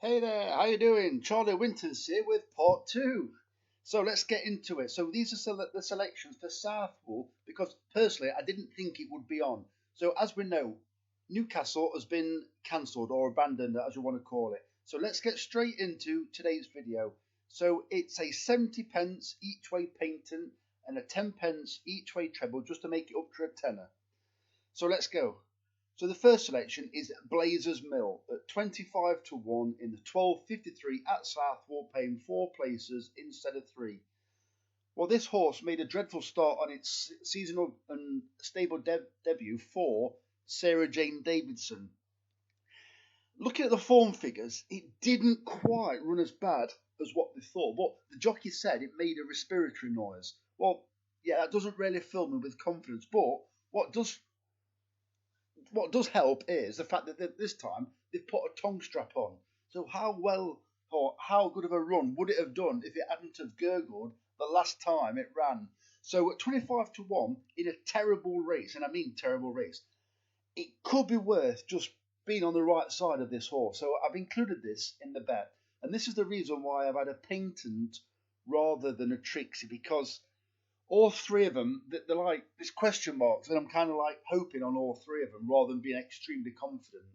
Hey there, how you doing? Charlie Winters here with part two. So let's get into it. So these are the selections for Southwell because personally I didn't think it would be on. So as we know, Newcastle has been cancelled or abandoned as you want to call it. So let's get straight into today's video. So it's a 70 pence each way painting and a 10 pence each way treble just to make it up to a tenner. So let's go. So the first selection is Blazers Mill at 25 to 1 in the 12.53 at Southwell, paying 4 places instead of 3. Well, this horse made a dreadful start on its seasonal and stable debut for Sarah Jane Davidson. Looking at the form figures, it didn't quite run as bad as what they thought. But the jockey said it made a respiratory noise. Well, yeah, that doesn't really fill me with confidence. But what does help is the fact that this time they've put a tongue strap on. So how well or how good of a run would it have done if it hadn't have gurgled the last time it ran? So at 25 to 1 in a terrible race, and I mean terrible race, it could be worth just being on the right side of this horse. So I've included this in the bet. And this is the reason why I've had a patent rather than a Trixie, because all three of them, they're like, there's question marks, and I'm kind of like hoping on all three of them rather than being extremely confident.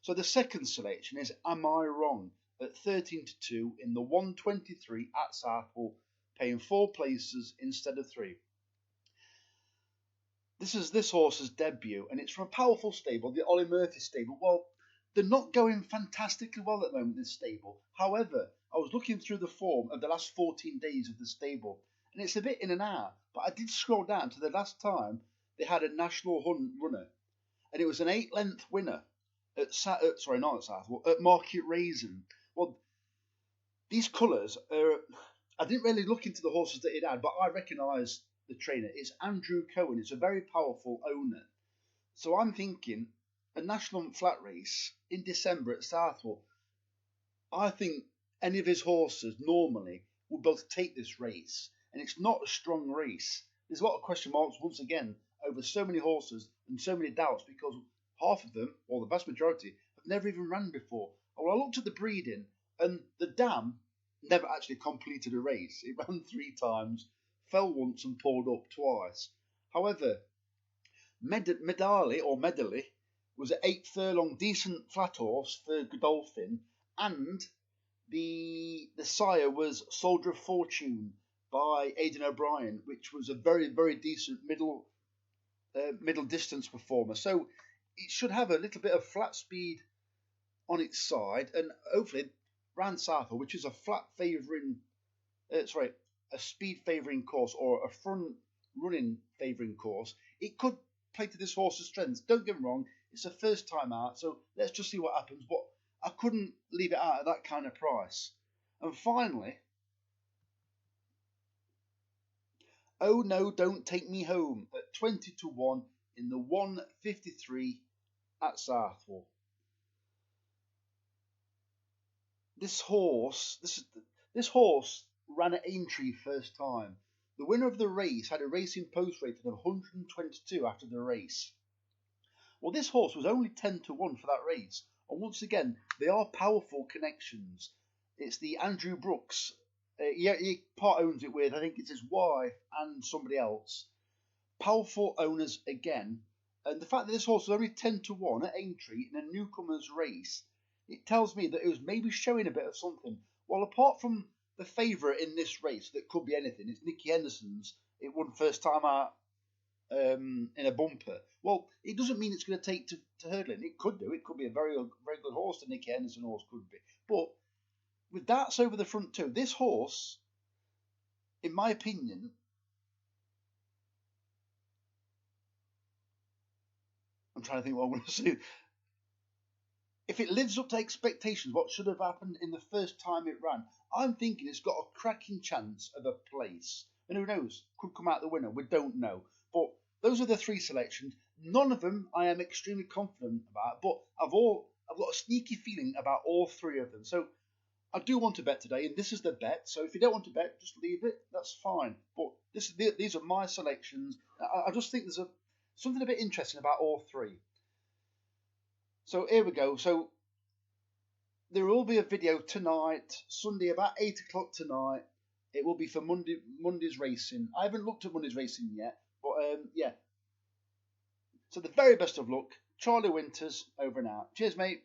So the second selection is Am I Wrong at 13 to 2 in the 123 at Southwell, paying 4 places instead of 3. This is this horse's debut, and it's from a powerful stable, the Ollie Murphy stable. Well, they're not going fantastically well at the moment, this stable. However, I was looking through the form of the last 14 days of the stable, and it's a bit in and out, but I did scroll down to the last time they had a national runner, and it was an 8-length winner at at Market Raisin. Well, these colours are. I didn't really look into the horses that it had, but I recognise the trainer. It's Andrew Cohen. It's a very powerful owner. So I'm thinking a national flat race in December at Southwell. I think any of his horses normally would be able to take this race. And it's not a strong race. There's a lot of question marks once again over so many horses and so many doubts because half of them, or the vast majority, have never even ran before. Well, I looked at the breeding, and the dam never actually completed a race. It ran 3 times, fell once and pulled up twice. However, Medley was an 8 furlong decent flat horse for Godolphin, and the sire was Soldier of Fortune by Aidan O'Brien, which was a very, very decent middle distance performer. So it should have a little bit of flat speed on its side, and hopefully round Southwell, which is a a speed favouring course or a front running favouring course, it could play to this horse's strengths. Don't get me wrong, it's a first time out, so let's just see what happens. But I couldn't leave it out at that kind of price. And finally, Oh No, Don't Take Me Home at 20 to 1 in the 153 at Southwell. This horse ran at Aintree first time. The winner of the race had a racing post rating of 122 after the race. Well, this horse was only 10 to 1 for that race. And once again, they are powerful connections. It's the Andrew Brooks. He part owns it with, I think it's his wife and somebody else. Powerful owners again. And the fact that this horse was only 10 to 1 at Aintree in a newcomer's race, it tells me that it was maybe showing a bit of something. Well, apart from the favourite in this race, that could be anything, it's Nicky Henderson's. It won first time out in a bumper. Well, it doesn't mean it's going to take to hurdling. It could do. It could be a very, very good horse. The Nicky Henderson horse could be. But with darts over the front too, this horse, in my opinion, I'm trying to think what I want to say. If it lives up to expectations, what should have happened in the first time it ran, I'm thinking it's got a cracking chance of a place. And who knows, could come out the winner, we don't know. But those are the 3 selections. None of them I am extremely confident about, but I've got a sneaky feeling about all 3 of them. So I do want to bet today, and this is the bet. So if you don't want to bet, just leave it. That's fine. But these are my selections. I just think there's something a bit interesting about all 3. So here we go. So there will be a video tonight, Sunday about 8 o'clock tonight. It will be for Monday's racing. I haven't looked at Monday's racing yet, but yeah. So the very best of luck. Charlie Winters, over and out. Cheers, mate.